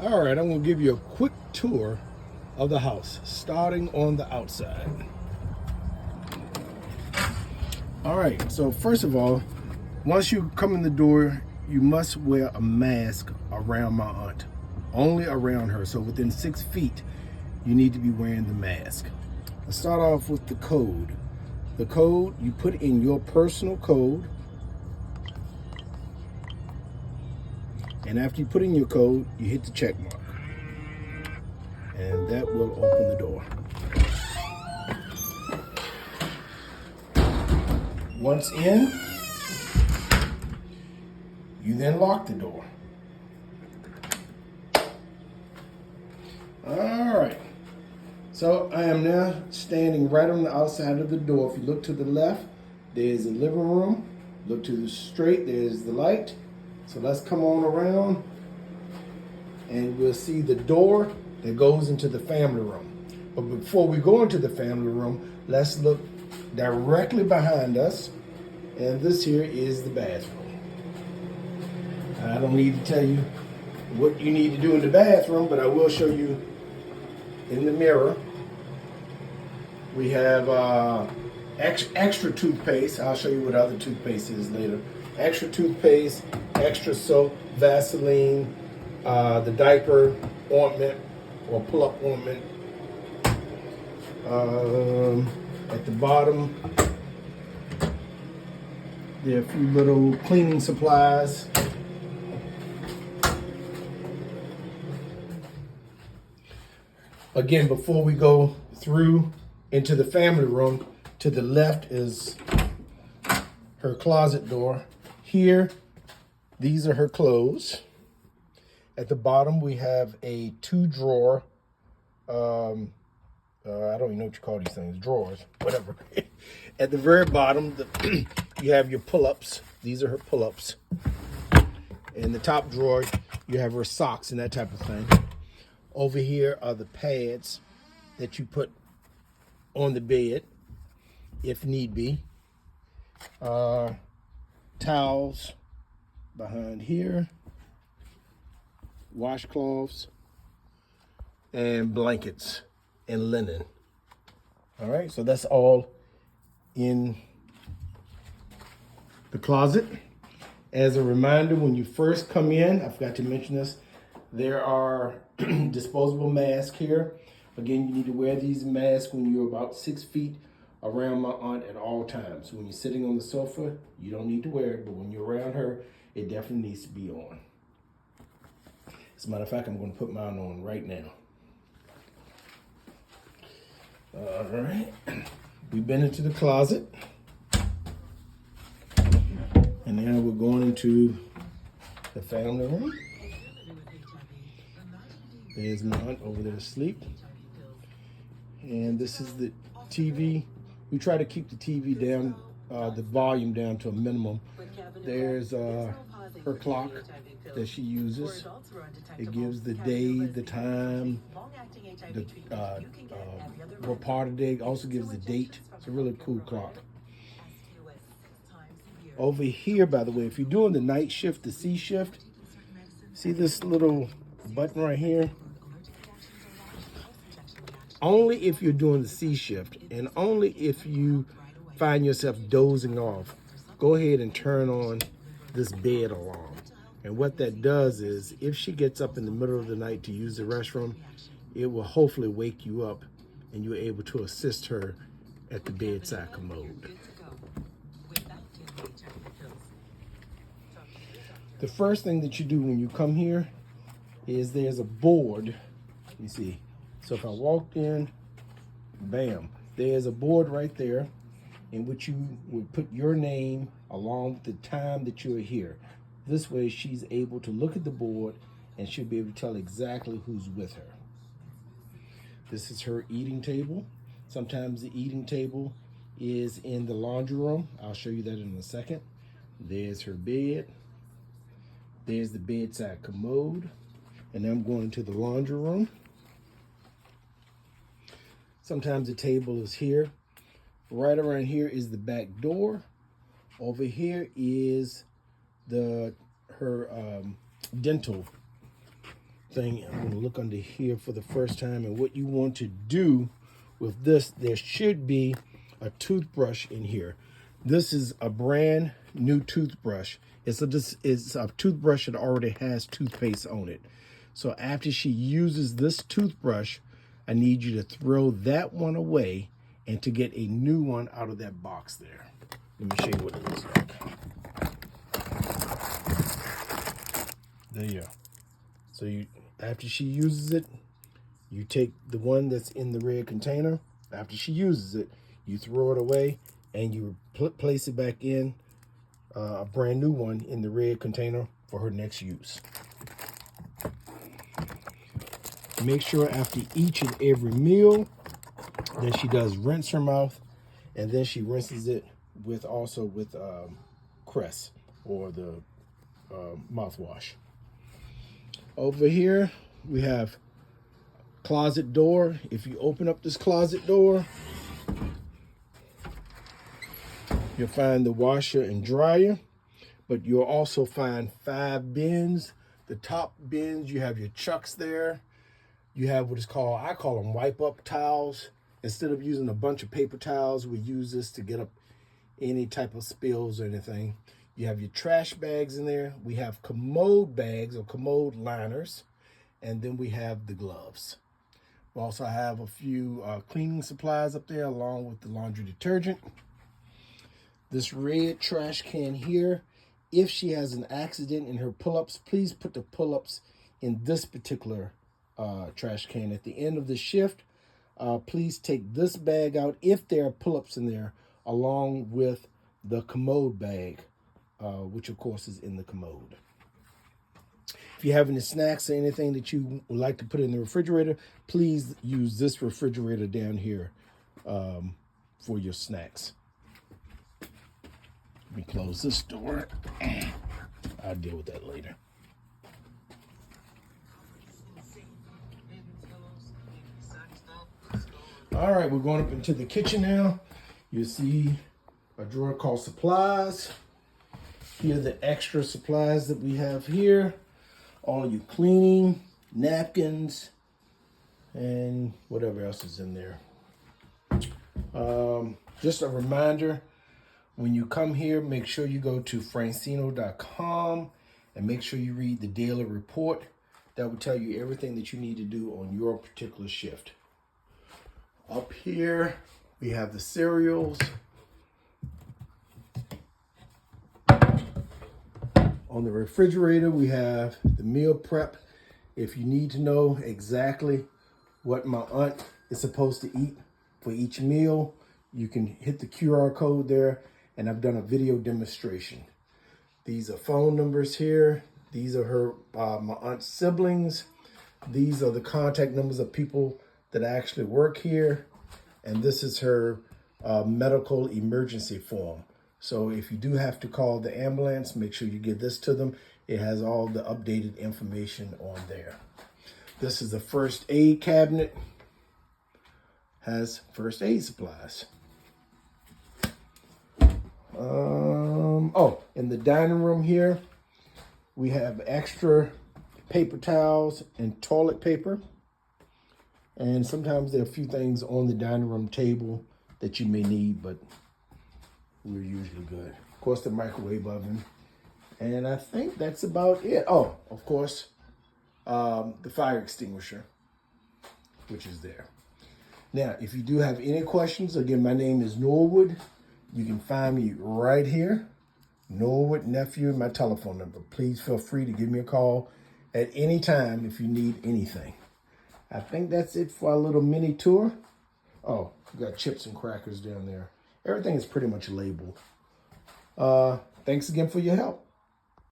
All right, I'm gonna give you a quick tour of the house, starting on the outside. All right, so first of all, once you come in the door, you must wear a mask around my aunt, only around her. So within 6 feet, you need to be wearing the mask. Let's start off with the code. The code, you put in your personal code, and after you put in your code, you hit the check mark, and that will open the door. Once in, you then lock the door. All right. So I am now standing right on the outside of the door. If you look to the left, there's the living room. Look to the straight, there's the light. So let's come on around and we'll see the door that goes into the family room. But before we go into the family room, let's look directly behind us. And this here is the bathroom. I don't need to tell you what you need to do in the bathroom, but I will show you in the mirror. We have extra toothpaste. I'll show you what other toothpaste is later. Extra toothpaste, extra soap, Vaseline, the diaper ointment or pull-up ointment. At the bottom, there are a few little cleaning supplies. Again, before we go through into the family room, to the left is her closet door. Here, these are her clothes. At the bottom, we have a 2-drawer, I don't even know what you call these things, drawers, whatever. At the very bottom, you have your pull-ups. These are her pull-ups. In the top drawer, you have her socks and that type of thing. Over here are the pads that you put on the bed, if need be. Towels behind here, washcloths, and blankets and linen. All right, so that's all in the closet. As a reminder, when you first come in, I forgot to mention this, there are disposable masks here. Again, you need to wear these masks when you're about 6 feet around my aunt at all times. When you're sitting on the sofa, you don't need to wear it, but when you're around her, it definitely needs to be on. As a matter of fact, I'm going to put mine on right now. All right, we've been into the closet, and now we're going into the family room. There's my aunt over there asleep. And this is the TV. We try to keep the TV down, the volume down to a minimum. There's her clock that she uses. It gives the day, the time, what part of the day. Also gives the date. It's a really cool clock. Over here, by the way, if you're doing the night shift, the C shift, see this little button right here? Only if you're doing the C shift and only if you find yourself dozing off, go ahead and turn on this bed alarm. And what that does is if she gets up in the middle of the night to use the restroom, it will hopefully wake you up and you're able to assist her at the bedside commode. The first thing that you do when you come here is there's a board, you see. So if I walked in, bam, there's a board right there in which you would put your name along with the time that you're here. This way she's able to look at the board and she'll be able to tell exactly who's with her. This is her eating table. Sometimes the eating table is in the laundry room. I'll show you that in a second. There's her bed. There's the bedside commode. And I'm going to the laundry room. Sometimes the table is here. Right around here is the back door. Over here is her dental thing. I'm gonna look under here for the first time, and what you want to do with this, there should be a toothbrush in here. This is a brand new toothbrush. It's a toothbrush that already has toothpaste on it. So after she uses this toothbrush, I need you to throw that one away and to get a new one out of that box there. Let me show you what it looks like. There you go. So after she uses it, you take the one that's in the red container. After she uses it, you throw it away and you place it back in a brand new one in the red container for her next use. Make sure after each and every meal that she does rinse her mouth, and then she rinses it with Crest or the mouthwash. Over here we have closet door. If you open up this closet door, you'll find the washer and dryer, but you'll also find 5 bins. The top bins, you have your chucks there. You have what is called, I call them wipe up towels. Instead of using a bunch of paper towels, we use this to get up any type of spills or anything. You have your trash bags in there. We have commode bags or commode liners. And then we have the gloves. We also have a few cleaning supplies up there along with the laundry detergent. This red trash can here, if she has an accident in her pull-ups, please put the pull-ups in this particular trash can. At the end of the shift, please take this bag out if there are pull-ups in there, along with the commode bag, which of course is in the commode. If you have any snacks or anything that you would like to put in the refrigerator, please use this refrigerator down here for your snacks. Let me close this door. I'll deal with that later. All right, we're going up into the kitchen now. You see a drawer called supplies. Here are the extra supplies that we have here. All your cleaning, napkins, and whatever else is in there. Just a reminder, when you come here, make sure you go to francino.com and make sure you read the daily report. That will tell you everything that you need to do on your particular shift. Up here, we have the cereals. On the refrigerator, we have the meal prep. If you need to know exactly what my aunt is supposed to eat for each meal, you can hit the QR code there, and I've done a video demonstration. These are phone numbers here. These are my aunt's siblings. These are the contact numbers of people that actually work here. And this is her medical emergency form. So if you do have to call the ambulance, make sure you give this to them. It has all the updated information on there. This is the first aid cabinet. Has first aid supplies. In the dining room here, we have extra paper towels and toilet paper. And sometimes there are a few things on the dining room table that you may need, but we're usually good. Of course, the microwave oven. And I think that's about it. Oh, of course, the fire extinguisher, which is there. Now, if you do have any questions, again, my name is Norwood. You can find me right here, Norwood Nephew, and my telephone number. Please feel free to give me a call at any time if you need anything. I think that's it for our little mini tour. Oh, we got chips and crackers down there. Everything is pretty much labeled. Thanks again for your help.